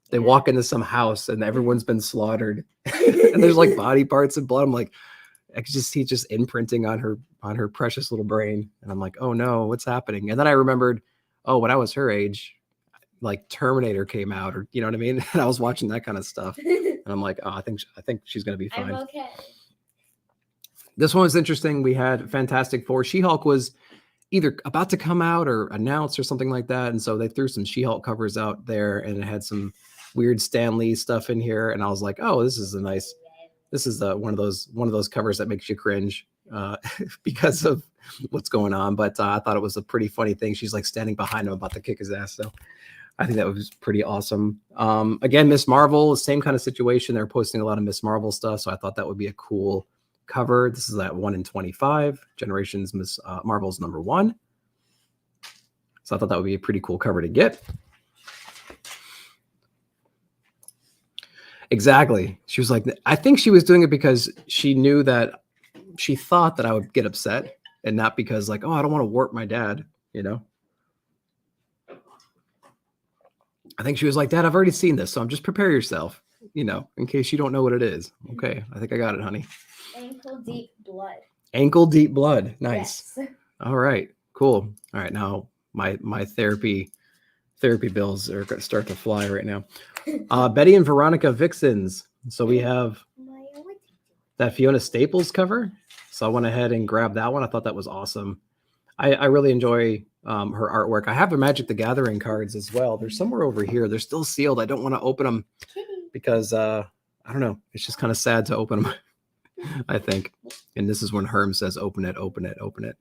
they walk into some house and everyone's been slaughtered. And there's like body parts and blood. I'm like, he's just imprinting on her precious little brain. And I'm like, oh no, what's happening? And then I remembered, oh, when I was her age, like Terminator came out, or you know what I mean? And I was watching that kind of stuff. And I'm like, oh, I think she's gonna be fine. I'm okay. This one was interesting. We had Fantastic Four. She-Hulk was either about to come out or announced or something like that. And so they threw some She-Hulk covers out there and it had some weird Stan Lee stuff in here. And I was like, oh, this is one of those covers that makes you cringe because of what's going on. But I thought it was a pretty funny thing. She's like standing behind him about to kick his ass. So I think that was pretty awesome. Again, Miss Marvel, same kind of situation. They're posting a lot of Miss Marvel stuff. So I thought that would be a cool cover. This is that 1 in 25 Generations Miss Marvel's #1. So I thought that would be a pretty cool cover to get. Exactly. She was like, I think she was doing it because she thought that I would get upset and not because like, oh, I don't want to warp my dad, you know? I think she was like, Dad, I've already seen this. So I'm just prepare yourself, you know, in case you don't know what it is. Okay. I think I got it, honey. Ankle deep blood. Ankle deep blood. Nice. Yes. All right. Cool. All right. Now my therapy bills are going to start to fly right now. Betty and Veronica Vixens. So we have that Fiona Staples cover. So I went ahead and grabbed that one. I thought that was awesome. I really enjoy her artwork. I have the Magic the Gathering cards as well. They're somewhere over here. They're still sealed. I don't want to open them because I don't know. It's just kind of sad to open them. I think. And this is when Herm says, open it, open it, open it.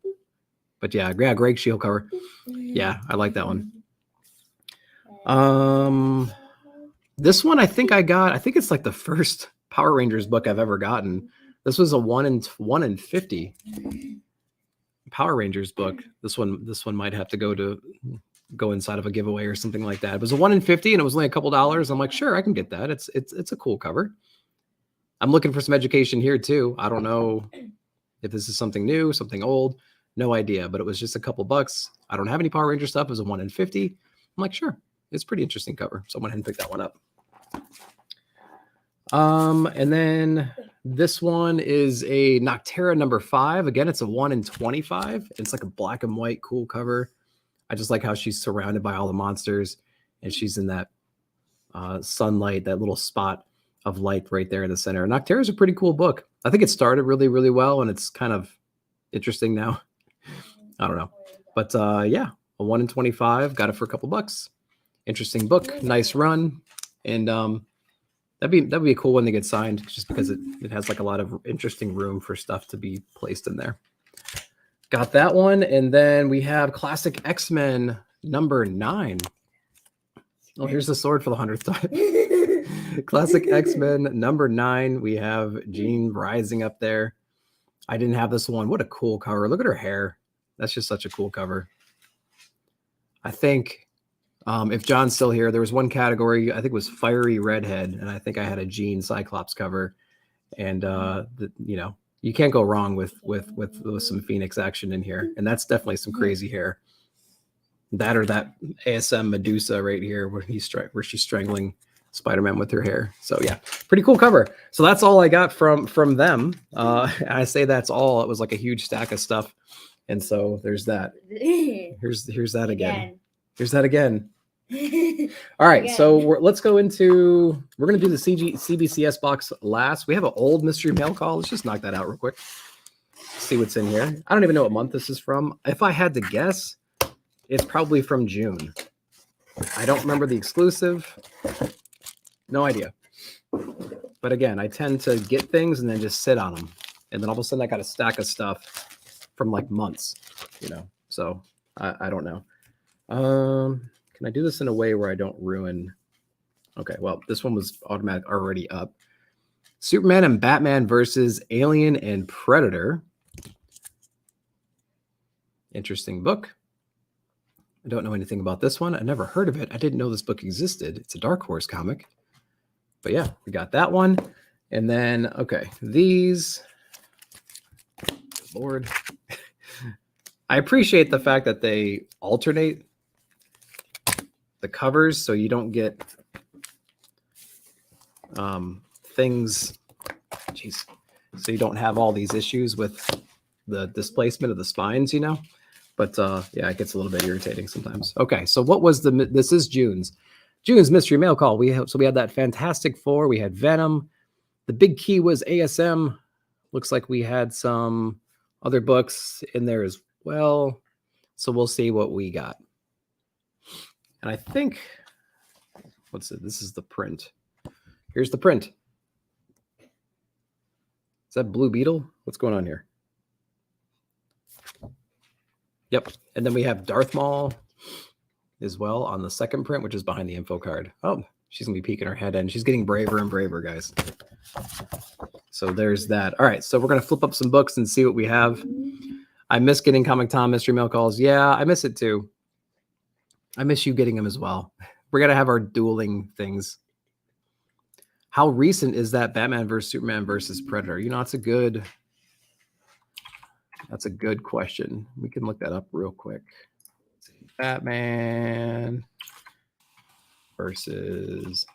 But yeah, Greg Shield cover. Yeah, I like that one. This one I think it's like the first Power Rangers book I've ever gotten. This was a 1 in 50 Power Rangers book. This one might have to go inside of a giveaway or something like that. It was a 1 in 50 and it was only a couple dollars. I'm like, sure, I can get that. It's a cool cover. I'm looking for some education here too. I don't know if this is something new, something old, no idea, but it was just a couple bucks. I don't have any Power Ranger stuff. It was a 1 in 50. I'm like, sure, it's a pretty interesting cover. So I went ahead and picked that one up. And then this one is a Noctera #5. Again, it's a 1 in 25. It's like a black and white cool cover. I just like how she's surrounded by all the monsters and she's in that sunlight, that little spot of light right there in the center. Noctera is a pretty cool book. I think it started really, really well, and it's kind of interesting now. I don't know. But yeah, a 1 in 25. Got it for a couple bucks. Interesting book. Nice run. And that'd be a cool one to get signed just because it has like a lot of interesting room for stuff to be placed in there. Got that one. And then we have Classic X-Men #9. Oh, here's the sword for the 100th time. Classic X-Men number 9. We have Jean rising up there. I didn't have this one. What a cool cover. Look at her hair. That's just such a cool cover. I think if John's still here, there was one category, I think it was Fiery Redhead, and I think I had a Jean Cyclops cover. And you know, you can't go wrong with some Phoenix action in here. And that's definitely some crazy hair. That or that ASM Medusa right here where she's strangling Spider-Man with her hair. So yeah, pretty cool cover. So that's all I got from them. I say that's all. It was like a huge stack of stuff. And so there's that. Here's that again. Here's that again. All right, so let's go into, we're going to do the CBCS box last. We have an old mystery mail call. Let's just knock that out real quick. See what's in here. I don't even know what month this is from. If I had to guess, it's probably from June. I don't remember the exclusive. No idea. But again, I tend to get things and then just sit on them. And then all of a sudden I got a stack of stuff from like months, you know. So I don't know. Can I do this in a way where I don't ruin? Okay, well, this one was already up. Superman and Batman versus Alien and Predator. Interesting book. I don't know anything about this one. I never heard of it. I didn't know this book existed. It's a Dark Horse comic. But yeah, we got that one. And then, okay, these. Good Lord. I appreciate the fact that they alternate the covers so you don't get things. Jeez. So you don't have all these issues with the displacement of the spines, you know? But yeah, it gets a little bit irritating sometimes. Okay, so what was this is June's mystery mail call. We had that Fantastic Four. We had Venom. The big key was ASM. Looks like we had some other books in there as well. So we'll see what we got. And I think, this is the print. Here's the print. Is that Blue Beetle? What's going on here? Yep. And then we have Darth Maul as well on the second print, which is behind the info card. Oh, she's going to be peeking her head in. She's getting braver and braver, guys. So there's that. All right. So we're going to flip up some books and see what we have. I miss getting Comic Tom mystery mail calls. Yeah, I miss it too. I miss you getting them as well. We're going to have our dueling things. How recent is that Batman versus Superman versus Predator? You know, that's a good question. We can look that up real quick. Batman versus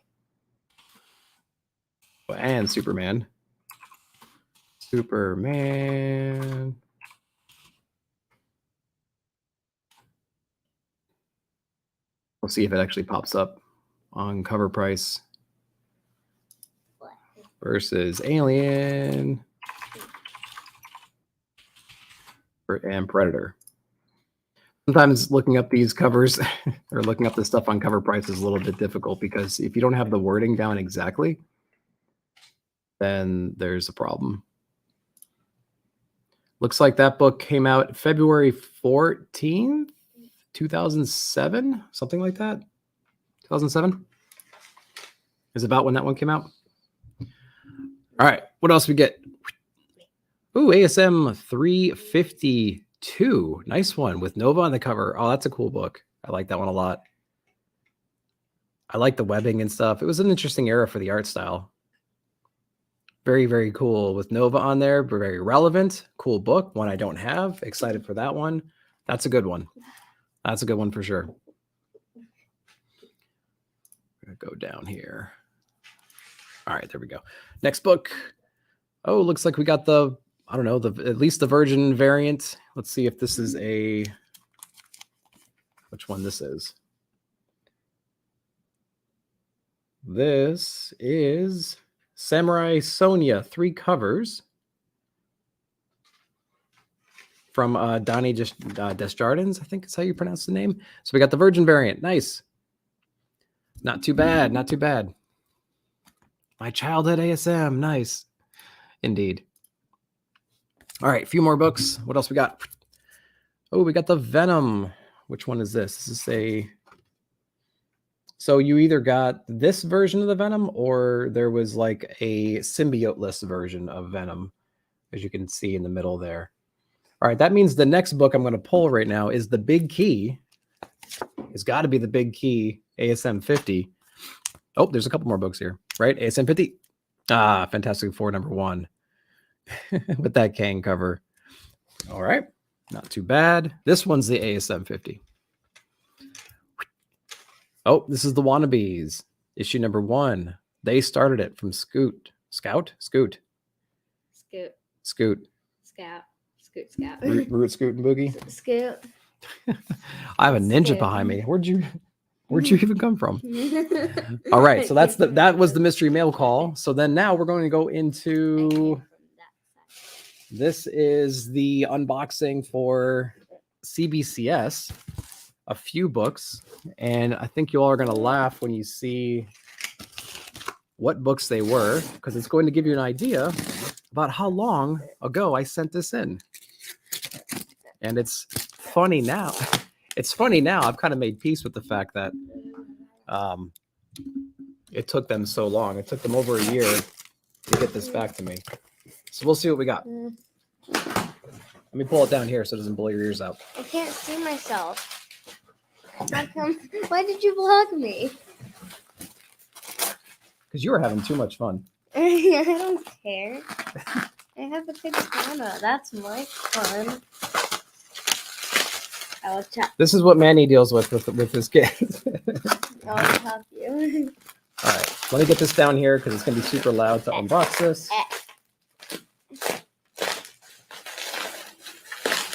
and Superman. We'll see if it actually pops up on cover price. Versus Alien and Predator. Sometimes looking up these covers or looking up the stuff on cover price is a little bit difficult because if you don't have the wording down exactly, then there's a problem. Looks like that book came out February 14th, 2007, something like that. 2007 is about when that one came out. All right, what else we get? Ooh, ASM 352. Nice one with Nova on the cover. Oh, that's a cool book. I like that one a lot. I like the webbing and stuff. It was an interesting era for the art style. Very, very cool with Nova on there. Very relevant. Cool book. One I don't have. Excited for that one. That's a good one. That's a good one for sure. I'm going to go down here. All right, there we go. Next book. Oh, looks like we got the, I don't know, at least the Virgin variant. Let's see if this is which one this is. This is Samurai Sonia, 3 covers from Donnie Desjardins, I think is how you pronounce the name. So we got the Virgin variant. Nice. Not too bad. Not too bad. My childhood ASM. Nice. Indeed. All right. A few more books. What else we got? Oh, we got the Venom. Which one is this? This is So you either got this version of the Venom or there was like a symbiote-less version of Venom, as you can see in the middle there. All right, that means the next book I'm going to pull right now is The Big Key. It's got to be The Big Key, ASM 50. Oh, there's a couple more books here, right? ASM 50. Ah, Fantastic Four #1 with that Kang cover. All right, not too bad. This one's the ASM 50. Oh, this is the Wannabes, issue #1. They started it from Scoot. Scout? Scoot. Scoot. Scoot. Scout. Scoot. Scout. Root, Scoot, and Boogie. Scoot. I have a ninja Scoot. behind me. Where'd you even come from? All right, so that was the mystery mail call. So then now we're going to go into this is the unboxing for CBCS, a few books, and I think you all are going to laugh when you see what books they were, because it's going to give you an idea about how long ago I sent this in. And it's funny now. It's funny now. I've kind of made peace with the fact that it took them so long. It took them over a year to get this back to me. So we'll see what we got. Let me pull it down here so it doesn't blow your ears out. I can't see myself. Why did you block me? Because you were having too much fun. I don't care. I have a katana. That's my fun. I'll chop. This is what Manny deals with his kids. I'll chop you. All right, let me get this down here because it's going to be super loud to unbox this.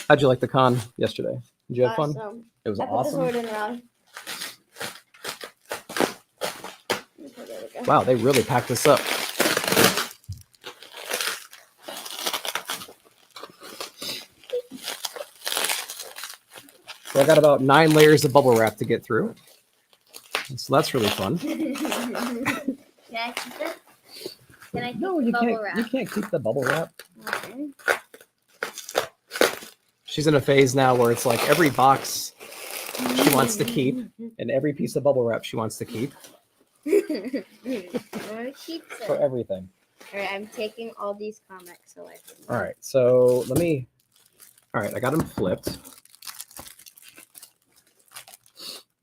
How'd you like the con yesterday? Did you have fun? It was awesome. Put the sword in wrong. Wow, they really packed this up. So I got about 9 layers of bubble wrap to get through. So that's really fun. Can I keep it? Can I keep No, the you bubble can't. wrap? You can't keep the bubble wrap. Okay. She's in a phase now where it's like every box she wants to keep, and every piece of bubble wrap she wants to keep. I'm gonna keep it. For everything. All right, I'm taking all these comics so I can. All right, so let me. All right, I got them flipped.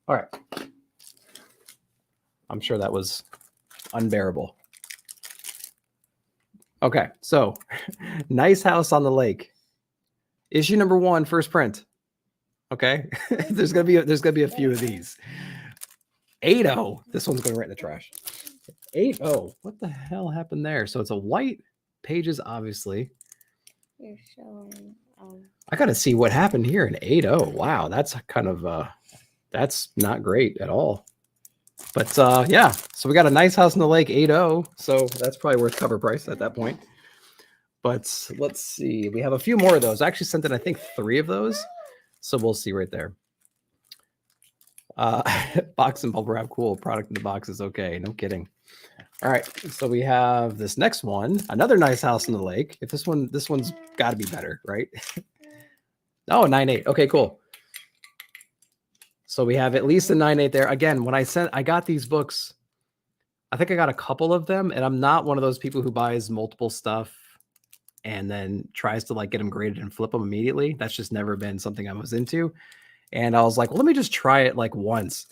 All right. I'm sure that was unbearable. Okay, so Nice House on the Lake, issue #1, first print. Okay, there's gonna be a few of these. 8-0. This one's going right in the trash. 8-0. What the hell happened there? So it's a white pages, obviously. You're showing. I got to see what happened here in 8-0. Wow, that's kind of that's not great at all. But yeah, so we got a Nice House on the Lake 8-0. So that's probably worth cover price at that point. But let's see. We have a few more of those. I actually sent in, I think, 3 of those. So we'll see right there. Box and bubble wrap, cool. Product in the box is okay. No kidding. All right, so we have this next one, another Nice House on the Lake. If this one's got to be better, right? Oh, 9-8. Okay, cool. So we have at least a 9-8 there. Again, when I got these books, I think I got a couple of them, and I'm not one of those people who buys multiple stuff and then tries to like get them graded and flip them immediately. That's just never been something I was into. And I was like, well, let me just try it like once,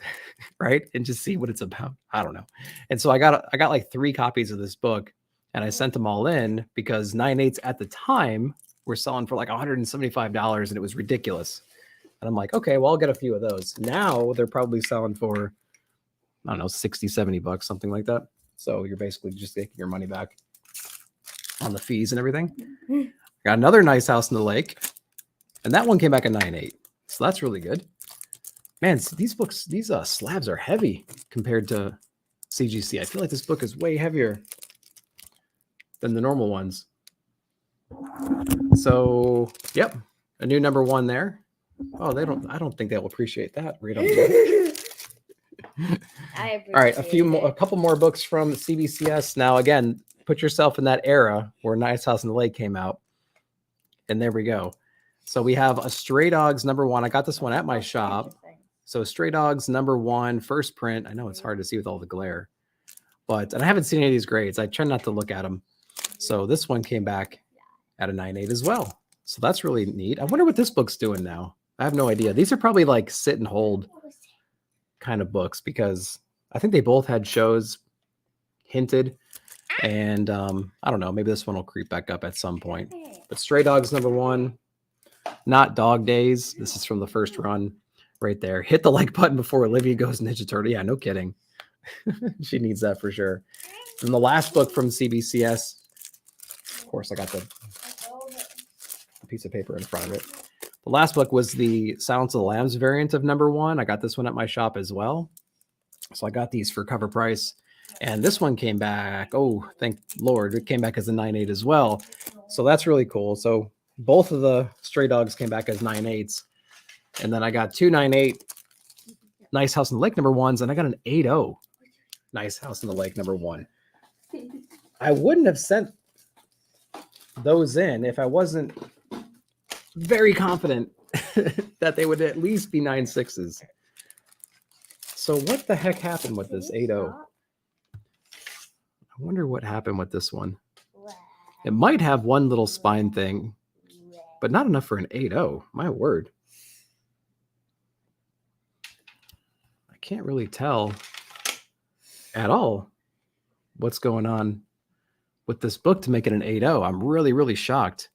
right? And just see what it's about. I don't know. And so I got like 3 copies of this book, and I sent them all in because 9/8s at the time were selling for like $175, and it was ridiculous. And I'm like, okay, well, I'll get a few of those. Now they're probably selling for, I don't know, 60, 70 bucks, something like that. So you're basically just taking your money back on the fees and everything. Got another Nice House on the Lake, and that one came back at 9/8. So that's really good. Man, so these books, these slabs are heavy compared to CGC. I feel like this book is way heavier than the normal ones. So, yep, a new #1 there. Oh, I don't think they'll appreciate that. Read them. All right, a couple more books from CBCS. Now, again, put yourself in that era where Nice House on the Lake came out. And there we go. So we have a Stray Dogs #1. I got this one at my shop. So Stray Dogs #1, first print. I know it's hard to see with all the glare, and I haven't seen any of these grades. I try not to look at them. So this one came back at a 9.8 as well. So that's really neat. I wonder what this book's doing now. I have no idea. These are probably like sit and hold kind of books because I think they both had shows hinted. And I don't know, maybe this one will creep back up at some point. But Stray Dogs #1, not Dog Days. This is from the first run right there. Hit the like button before Olivia goes Ninja Turtle. Yeah, no kidding. She needs that for sure. And the last book from CBCS, of course, I got the piece of paper in front of it. The last book was the Silence of the Lambs variant of #1. I got this one at my shop as well. So I got these for cover price. And this one came back. Oh, thank Lord. It came back as a 9.8 as well. So that's really cool. So both of the Stray Dogs came back as 9.8s. And then I got 2 9.8 Nice House on the Lake #1s. And I got an 8.0 Nice House on the Lake #1. I wouldn't have sent those in if I wasn't very confident that they would at least be 9.6s. So what the heck happened with this 8.0? I wonder what happened with this one. It might have one little spine thing, but not enough for an 8.0. My word. I can't really tell at all what's going on with this book to make it an 8.0. I'm really, really shocked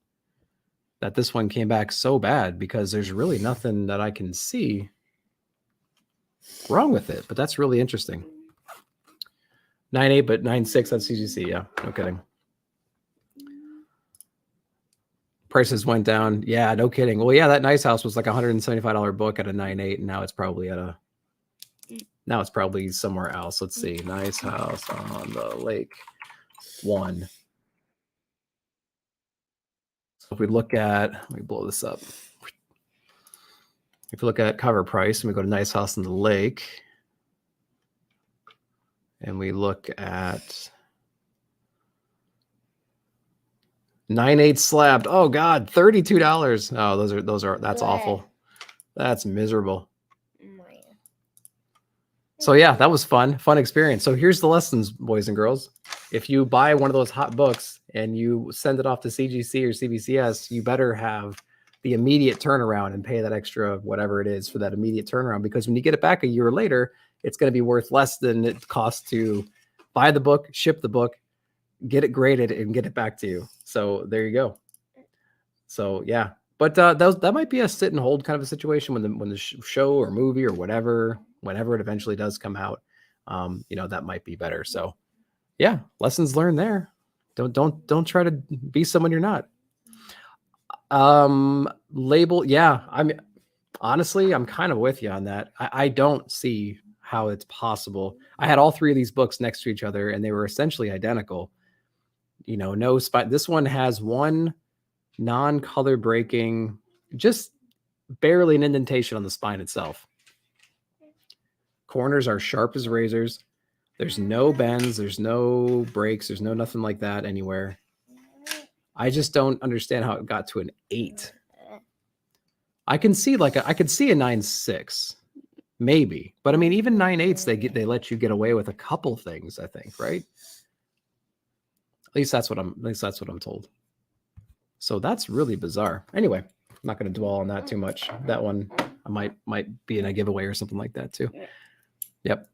that this one came back so bad because there's really nothing that I can see wrong with it, but that's really interesting. 9.8, but 9.6 on CGC. Yeah, no kidding. Prices went down. Yeah, no kidding. Well, yeah, that Nice House was like $175 book at a 9.8, and now it's probably somewhere else. Let's see. Nice House on the Lake 1. So if we look at, let me blow this up. If you look at cover price and we go to Nice House on the Lake, and we look at 9.8 slabbed. Oh God, $32. Oh, that's awful. That's miserable. So yeah, that was fun experience. So here's the lessons, boys and girls. If you buy one of those hot books and you send it off to CGC or CBCS, you better have the immediate turnaround and pay that extra whatever it is for that immediate turnaround, because when you get it back a year later, it's going to be worth less than it costs to buy the book, ship the book, get it graded, and get it back to you. So there you go. So yeah, but that might be a sit and hold kind of a situation when the show or movie or whatever, whenever it eventually does come out, that might be better. So yeah, lessons learned there. Don't try to be someone you're not. Label. Yeah. Honestly, I'm kind of with you on that. I don't see how it's possible. I had all 3 of these books next to each other and they were essentially identical. No spine. This one has one non-color breaking, just barely an indentation on the spine itself. Corners are sharp as razors. There's no bends. There's no breaks. There's no nothing like that anywhere. I just don't understand how it got to an 8. I can see a 9.6, maybe, but I mean, even 9.8s, they let you get away with a couple things, I think, right? At least that's what I'm told. So that's really bizarre. Anyway, I'm not going to dwell on that too much. That one I might be in a giveaway or something like that too. Yep.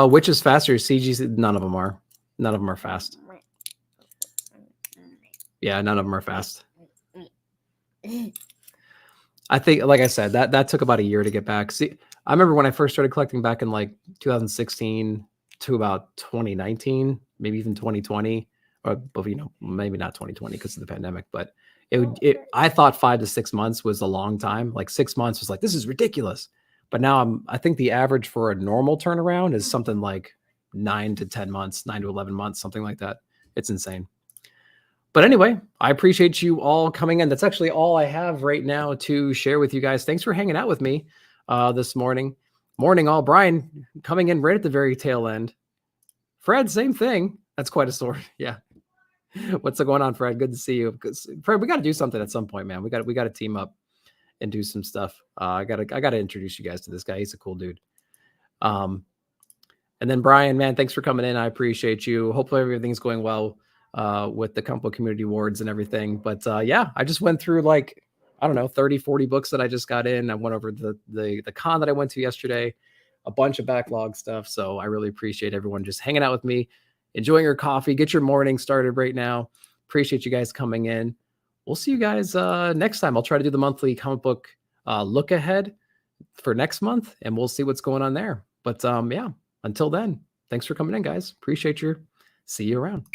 Which is faster? CGC? None of them are. None of them are fast. Yeah, none of them are fast. I think, like I said, that took about a year to get back. See, I remember when I first started collecting back in like 2016 to about 2019, maybe even 2020, or maybe not 2020 because of the pandemic, but I thought 5 to 6 months was a long time. Like 6 months was like, this is ridiculous. But now I think the average for a normal turnaround is something like 9 to 10 months, 9 to 11 months, something like that. It's insane. But anyway, I appreciate you all coming in. That's actually all I have right now to share with you guys. Thanks for hanging out with me this morning. Morning all. Brian coming in right at the very tail end. Fred, same thing. That's quite a story. Yeah. What's going on, Fred? Good to see you. Fred, we got to do something at some point, man. We got to team up and do some stuff. I gotta introduce you guys to this guy. He's a cool dude. And then Brian, man, thanks for coming in. I appreciate you. Hopefully everything's going well with the Comic Book Community Awards and everything. But yeah, I just went through like, I don't know, 30, 40 books that I just got in. I went over the con that I went to yesterday, a bunch of backlog stuff. So I really appreciate everyone just hanging out with me, enjoying your coffee, get your morning started right now. Appreciate you guys coming in. We'll see you guys next time. I'll try to do the monthly comic book look ahead for next month, and we'll see what's going on there. But yeah, until then, thanks for coming in, guys. Appreciate you. See you around.